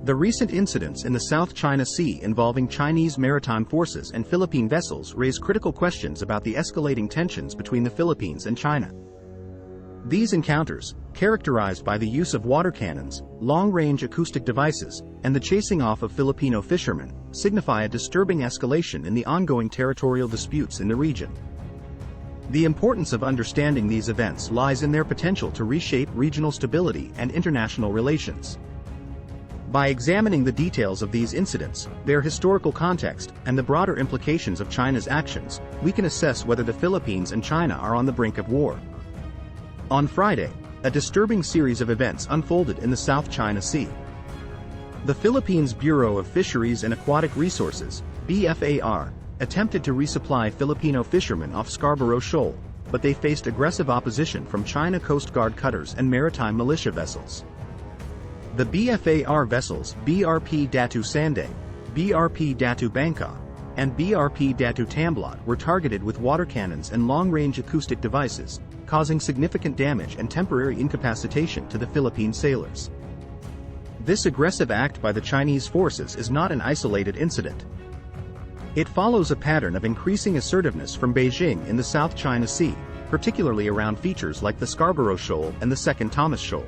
The recent incidents in the South China Sea involving Chinese maritime forces and Philippine vessels raise critical questions about the escalating tensions between the Philippines and China. These encounters, characterized by the use of water cannons, long-range acoustic devices, and the chasing off of Filipino fishermen, signify a disturbing escalation in the ongoing territorial disputes in the region. The importance of understanding these events lies in their potential to reshape regional stability and international relations. By examining the details of these incidents, their historical context, and the broader implications of China's actions, we can assess whether the Philippines and China are on the brink of war. On Friday, a disturbing series of events unfolded in the South China Sea. The Philippines Bureau of Fisheries and Aquatic Resources, BFAR, attempted to resupply Filipino fishermen off Scarborough Shoal, but they faced aggressive opposition from China Coast Guard cutters and Maritime Militia vessels. The BFAR vessels BRP Datu Sanday, BRP Datu Bankaw, and BRP Datu Tamblot were targeted with water cannons and long-range acoustic devices, causing significant damage and temporary incapacitation to the Philippine sailors. This aggressive act by the Chinese forces is not an isolated incident. It follows a pattern of increasing assertiveness from Beijing in the South China Sea, particularly around features like the Scarborough Shoal and the Second Thomas Shoal.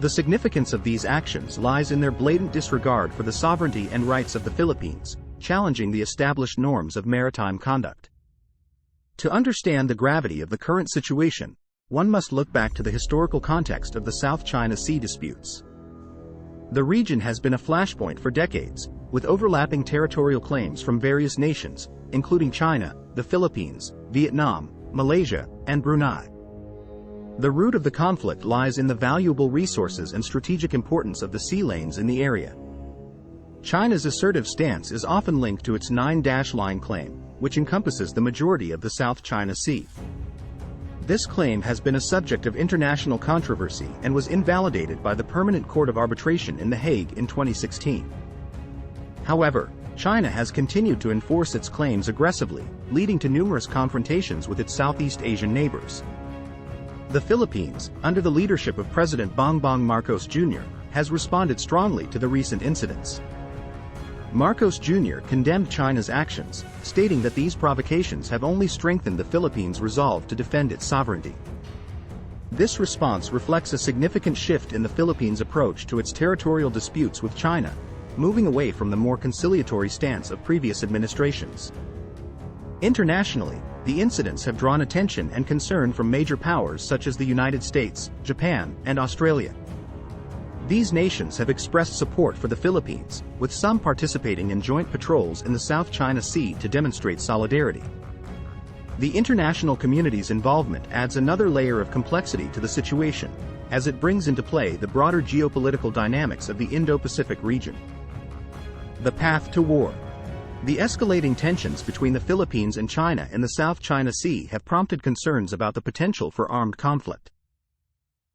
The significance of these actions lies in their blatant disregard for the sovereignty and rights of the Philippines, challenging the established norms of maritime conduct. To understand the gravity of the current situation, one must look back to the historical context of the South China Sea disputes. The region has been a flashpoint for decades, with overlapping territorial claims from various nations, including China, the Philippines, Vietnam, Malaysia, and Brunei. The root of the conflict lies in the valuable resources and strategic importance of the sea lanes in the area. China's assertive stance is often linked to its 9-line claim, which encompasses the majority of the South China Sea. This claim has been a subject of international controversy and was invalidated by the Permanent Court of Arbitration in The Hague in 2016. However, China has continued to enforce its claims aggressively, leading to numerous confrontations with its Southeast Asian neighbors. The Philippines, under the leadership of President Bongbong Marcos Jr., has responded strongly to the recent incidents. Marcos Jr. condemned China's actions, stating that these provocations have only strengthened the Philippines' resolve to defend its sovereignty. This response reflects a significant shift in the Philippines' approach to its territorial disputes with China, moving away from the more conciliatory stance of previous administrations. Internationally, the incidents have drawn attention and concern from major powers such as the United States, Japan, and Australia. These nations have expressed support for the Philippines, with some participating in joint patrols in the South China Sea to demonstrate solidarity. The international community's involvement adds another layer of complexity to the situation, as it brings into play the broader geopolitical dynamics of the Indo-Pacific region. The path to war. The escalating tensions between the Philippines and China in the South China Sea have prompted concerns about the potential for armed conflict.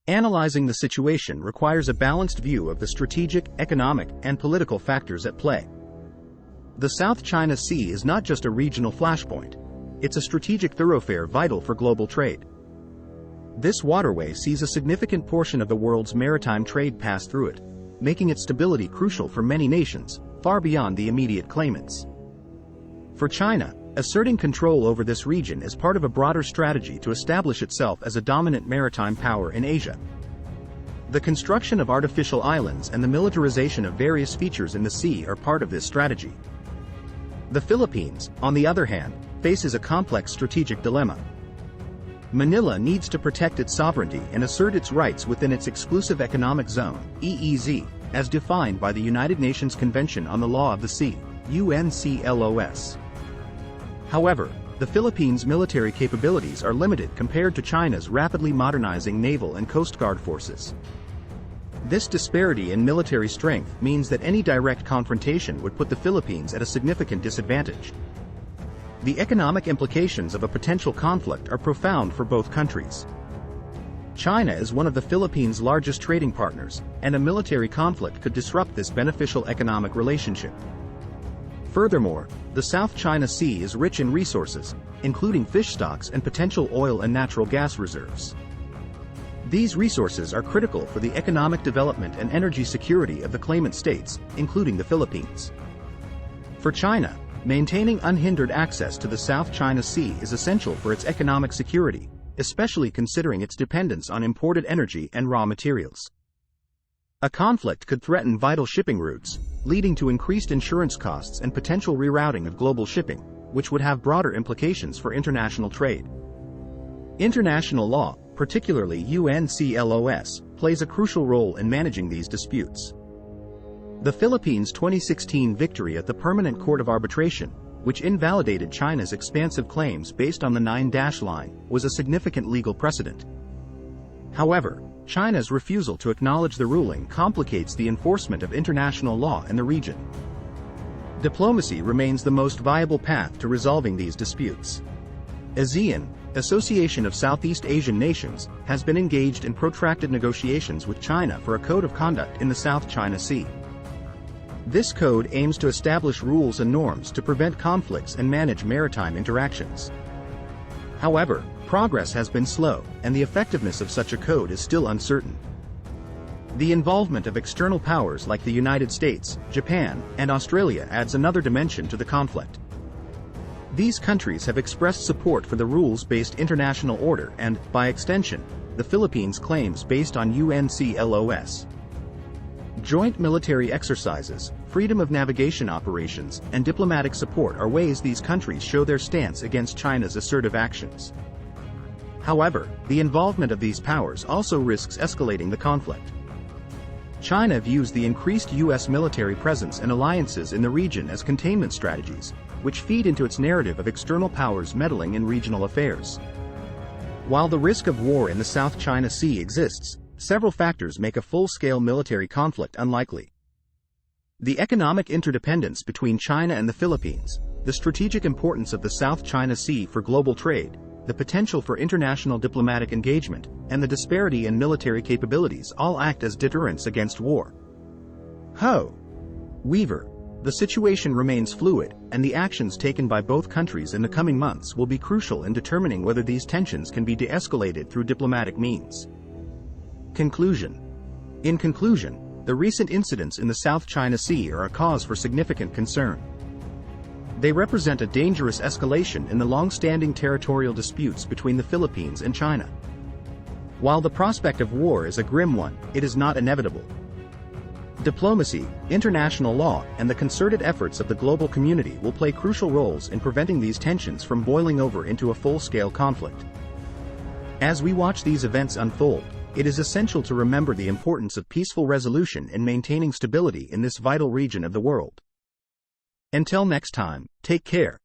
Analyzing the situation requires a balanced view of the strategic, economic, and political factors at play. The South China Sea is not just a regional flashpoint, it's a strategic thoroughfare vital for global trade. This waterway sees a significant portion of the world's maritime trade pass through it, making its stability crucial for many nations, far beyond the immediate claimants. For China, asserting control over this region is part of a broader strategy to establish itself as a dominant maritime power in Asia. The construction of artificial islands and the militarization of various features in the sea are part of this strategy. The Philippines, on the other hand, faces a complex strategic dilemma. Manila needs to protect its sovereignty and assert its rights within its exclusive economic zone, EEZ, as defined by the United Nations Convention on the Law of the Sea, UNCLOS. However, the Philippines' military capabilities are limited compared to China's rapidly modernizing naval and coast guard forces. This disparity in military strength means that any direct confrontation would put the Philippines at a significant disadvantage. The economic implications of a potential conflict are profound for both countries. China is one of the Philippines' largest trading partners, and a military conflict could disrupt this beneficial economic relationship. Furthermore, the South China Sea is rich in resources, including fish stocks and potential oil and natural gas reserves. These resources are critical for the economic development and energy security of the claimant states, including the Philippines. For China, maintaining unhindered access to the South China Sea is essential for its economic security, especially considering its dependence on imported energy and raw materials. A conflict could threaten vital shipping routes, leading to increased insurance costs and potential rerouting of global shipping, which would have broader implications for international trade. International law, particularly UNCLOS, plays a crucial role in managing these disputes. The Philippines' 2016 victory at the Permanent Court of Arbitration, which invalidated China's expansive claims based on the 9-dash line, was a significant legal precedent. However, China's refusal to acknowledge the ruling complicates the enforcement of international law in the region. Diplomacy remains the most viable path to resolving these disputes. ASEAN, Association of Southeast Asian Nations, has been engaged in protracted negotiations with China for a code of conduct in the South China Sea. This code aims to establish rules and norms to prevent conflicts and manage maritime interactions. However, progress has been slow, and the effectiveness of such a code is still uncertain. The involvement of external powers like the United States, Japan, and Australia adds another dimension to the conflict. These countries have expressed support for the rules-based international order and, by extension, the Philippines' claims based on UNCLOS. Joint military exercises, freedom of navigation operations, and diplomatic support are ways these countries show their stance against China's assertive actions. However, the involvement of these powers also risks escalating the conflict. China views the increased U.S. military presence and alliances in the region as containment strategies, which feed into its narrative of external powers meddling in regional affairs. While the risk of war in the South China Sea exists, several factors make a full-scale military conflict unlikely. The economic interdependence between China and the Philippines, the strategic importance of the South China Sea for global trade, the potential for international diplomatic engagement, and the disparity in military capabilities all act as deterrents against war. However, the situation remains fluid, and the actions taken by both countries in the coming months will be crucial in determining whether these tensions can be de-escalated through diplomatic means. Conclusion. In conclusion, the recent incidents in the South China Sea are a cause for significant concern. They represent a dangerous escalation in the long-standing territorial disputes between the Philippines and China. While the prospect of war is a grim one, it is not inevitable. Diplomacy, international law, and the concerted efforts of the global community will play crucial roles in preventing these tensions from boiling over into a full-scale conflict. As we watch these events unfold, it is essential to remember the importance of peaceful resolution in maintaining stability in this vital region of the world. Until next time, take care.